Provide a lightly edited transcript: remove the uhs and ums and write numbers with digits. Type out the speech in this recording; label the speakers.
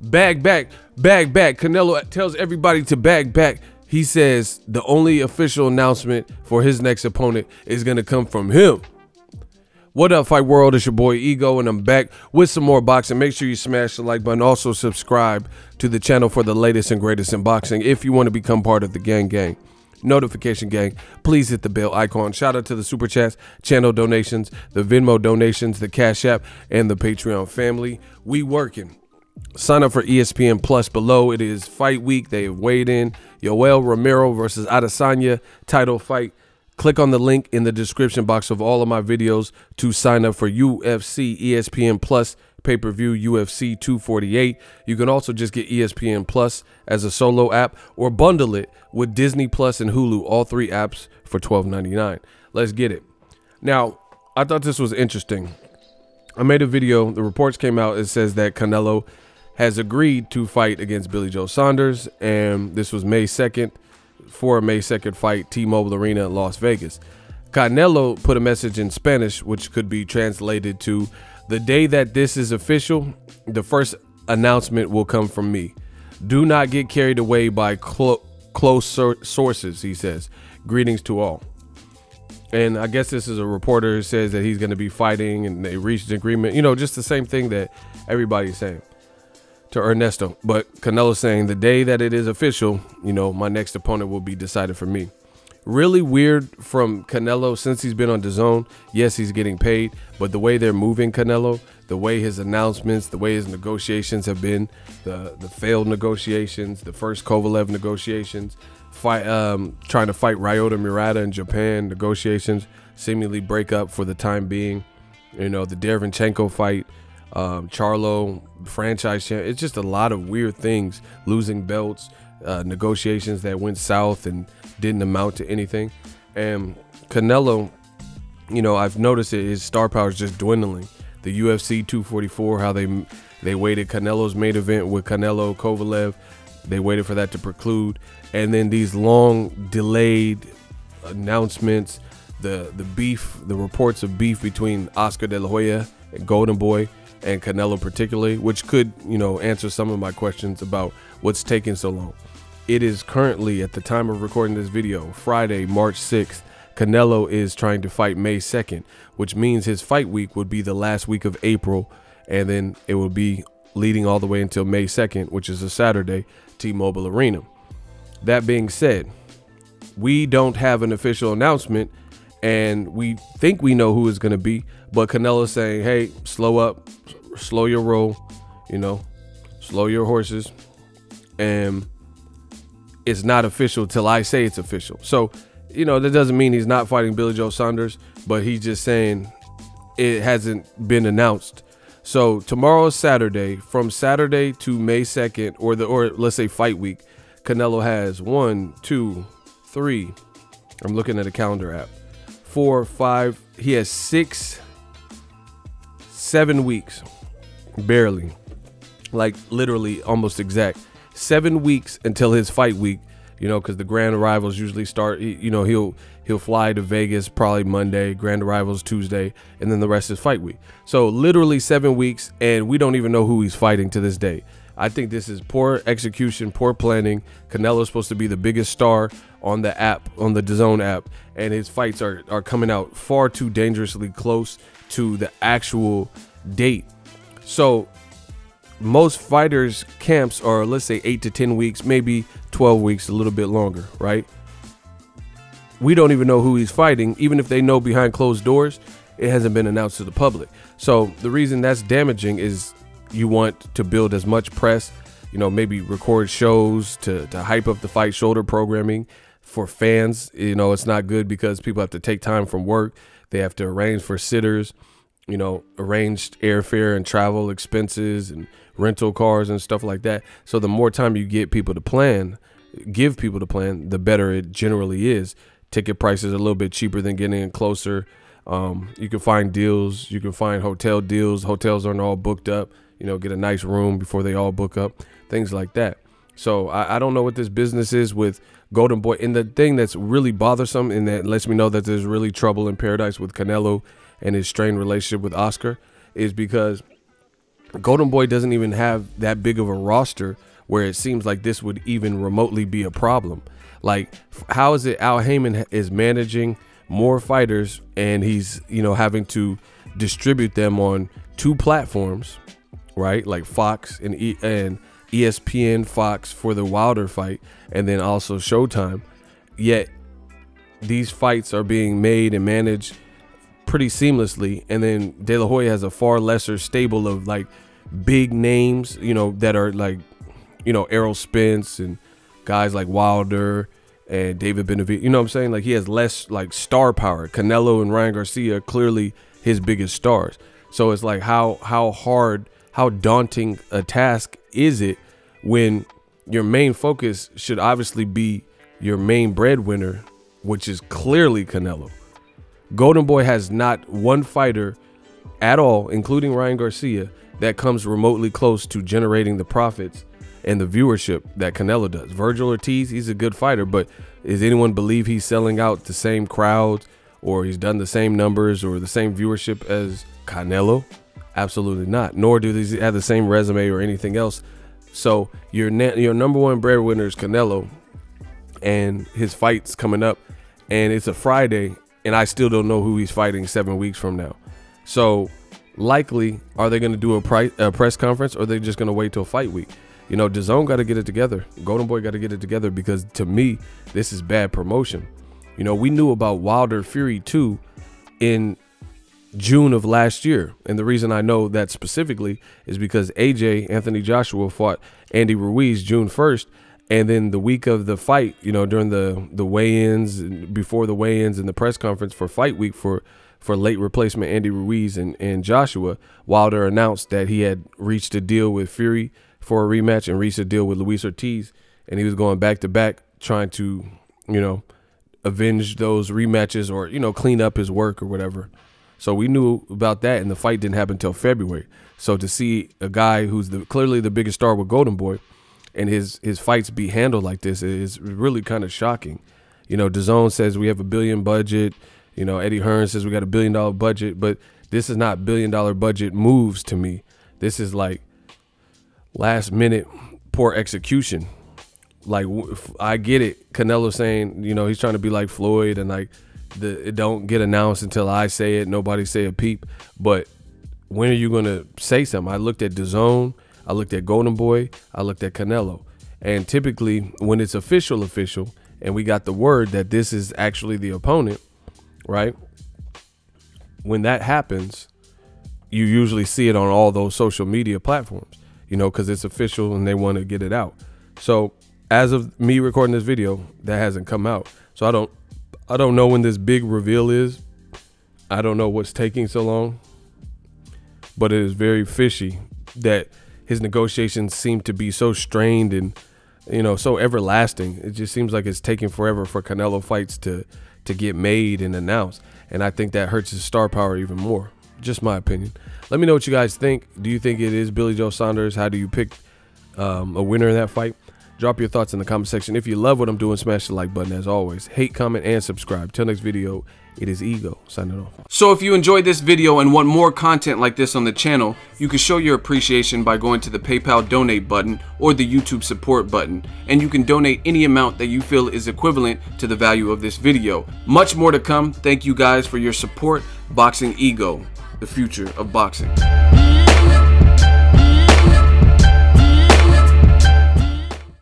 Speaker 1: Bag back. Canelo tells everybody to bag back. He says the only official announcement for his next opponent is going to come from him. What up, Fight World? It's your boy Ego, and I'm back with some more boxing. Make sure you smash the like button. Also subscribe to the channel for the latest and greatest in boxing. If you want to become part of the gang, notification gang, please hit the bell icon. Shout out to the super chats, channel donations, the Venmo donations, the Cash App, and the Patreon family. We working. Sign up for ESPN Plus below. It is fight week. They have weighed in. Yoel Romero versus Adesanya title fight. Click on the link in the description box of all of my videos to sign up for UFC ESPN Plus pay-per-view UFC 248. You can also just get ESPN Plus as a solo app or bundle it with Disney Plus and Hulu, all three apps for $12.99. Let's get it. Now, I thought this was interesting. I made a video. The reports came out. It says that Canelo has agreed to fight against Billy Joe Saunders, and this was May 2nd for a May 2nd fight, T-Mobile Arena in Las Vegas. Canelo put a message in Spanish, which could be translated to, the day that this is official, the first announcement will come from me. Do not get carried away by close sources, he says. Greetings to all. And I guess this is a reporter who says that he's going to be fighting and they reached an agreement. You know, just the same thing that everybody's saying to Ernesto. But Canelo saying the day that it is official, you know, my next opponent will be decided for me. Really weird from Canelo since he's been on DAZN. Yes, he's getting paid, but the way they're moving Canelo, the way his announcements, the way his negotiations have been, the failed negotiations, the first Kovalev negotiations, trying to fight Ryota Murata in Japan, negotiations seemingly break up for the time being. You know, the Derevyanchenko fight, Charlo franchise champ. It's just a lot of weird things, losing belts, negotiations that went south and didn't amount to anything. And Canelo, you know, I've noticed his star power is just dwindling. The UFC 244, how they waited Canelo's main event with Canelo Kovalev, they waited for that to preclude, and then these long delayed announcements, the beef, the reports of beef between Oscar De La Hoya and Golden Boy and Canelo particularly, which could, you know, answer some of my questions about what's taking so long. It is currently, at the time of recording this video, Friday, March 6th. Canelo is trying to fight May 2nd, which means his fight week would be the last week of April, and then it will be leading all the way until May 2nd, which is a Saturday, T-Mobile Arena. That being said, we don't have an official announcement, and we think we know who it's going to be, but Canelo's saying, hey, slow up, slow your roll, you know, slow your horses, and it's not official till I say it's official. So, you know, that doesn't mean he's not fighting Billy Joe Saunders, but he's just saying it hasn't been announced. So tomorrow is Saturday. From Saturday to May 2nd, or let's say fight week, Canelo has 1, 2, 3. I'm looking at a calendar app. 4, 5. He has 6, 7 weeks, barely, like literally almost exact 7 weeks until his fight week. You know, because the grand arrivals usually start, you know, he'll fly to Vegas probably Monday, grand arrivals Tuesday, and then the rest is fight week. So literally 7 weeks, and we don't even know who he's fighting to this day. I think this is poor execution, poor planning. Canelo's supposed to be the biggest star on the app, on the DAZN app, and his fights are coming out far too dangerously close to the actual date. So most fighters' camps are, let's say, 8 to 10 weeks, maybe 12 weeks, a little bit longer, right? We don't even know who he's fighting. Even if they know behind closed doors, it hasn't been announced to the public. So the reason that's damaging is you want to build as much press, you know, maybe record shows to hype up the fight, shoulder programming for fans. You know, it's not good because people have to take time from work. They have to arrange for sitters, you know, arranged airfare and travel expenses and rental cars and stuff like that. So the more time you get people to plan, give people to plan, the better it generally is. Ticket prices are a little bit cheaper than getting in closer. You can find deals. You can find hotel deals. Hotels aren't all booked up. You know, get a nice room before they all book up. Things like that. So I don't know what this business is with Golden Boy. And the thing that's really bothersome, and that lets me know that there's really trouble in paradise with Canelo and his strained relationship with Oscar, is because Golden Boy doesn't even have that big of a roster where it seems like this would even remotely be a problem. Like, how is it Al Heyman is managing more fighters and he's, you know, having to distribute them on 2 platforms, right? Like Fox and ESPN Fox for the Wilder fight, and then also Showtime. Yet these fights are being made and managed pretty seamlessly, and then De La Hoya has a far lesser stable of like big names, you know, that are like, you know, Errol Spence and guys like Wilder and David Benavidez. You know what I'm saying? Like, he has less like star power. Canelo and Ryan Garcia are clearly his biggest stars. So it's like, how hard, how daunting a task is it when your main focus should obviously be your main breadwinner, which is clearly Canelo. Golden Boy has not one fighter at all, including Ryan Garcia, that comes remotely close to generating the profits and the viewership that Canelo does. Virgil Ortiz, he's a good fighter, but does anyone believe he's selling out the same crowds, or he's done the same numbers or the same viewership as Canelo? Absolutely not. Nor do they have the same resume or anything else. So your number one breadwinner is Canelo, and his fight's coming up, and it's a Friday, and I still don't know who he's fighting 7 weeks from now. So likely, are they going to do a press conference, or are they just going to wait till fight week? You know, DAZN got to get it together. Golden Boy got to get it together, because to me, this is bad promotion. You know, we knew about Wilder Fury 2 in June of last year. And the reason I know that specifically is because AJ, Anthony Joshua, fought Andy Ruiz June 1st. And then the week of the fight, you know, during the weigh-ins, before the weigh-ins and the press conference for fight week for late replacement Andy Ruiz and Joshua, Wilder announced that he had reached a deal with Fury for a rematch and reached a deal with Luis Ortiz. And he was going back to back trying to, you know, avenge those rematches, or, you know, clean up his work or whatever. So we knew about that, and the fight didn't happen until February. So to see a guy who's clearly the biggest star with Golden Boy and his fights be handled like this is really kind of shocking. You know, DAZN says we have $1 billion budget. You know, Eddie Hearn says we got $1 billion budget, but this is not $1 billion budget moves to me. This is like last minute poor execution. Like, I get it. Canelo saying, you know, he's trying to be like Floyd, and like it don't get announced until I say it. Nobody say a peep. But when are you going to say something? I looked at DAZN. I looked at Golden Boy. I looked at Canelo. And typically when it's official, and we got the word that this is actually the opponent, right? When that happens, you usually see it on all those social media platforms, you know, because it's official and they want to get it out. So as of me recording this video, that hasn't come out. So I don't know when this big reveal is. I don't know what's taking so long, but it is very fishy that his negotiations seem to be so strained and, you know, so everlasting. It just seems like it's taking forever for Canelo fights to get made and announced. And I think that hurts his star power even more. Just my opinion. Let me know what you guys think. Do you think it is Billy Joe Saunders? How do you pick a winner in that fight? Drop your thoughts in the comment section. If you love what I'm doing, smash the like button as always. Hate, comment, and subscribe. Till next video, it is Ego signing off.
Speaker 2: So if you enjoyed this video and want more content like this on the channel, you can show your appreciation by going to the PayPal donate button or the YouTube support button. And you can donate any amount that you feel is equivalent to the value of this video. Much more to come. Thank you guys for your support. Boxing Ego, the future of boxing.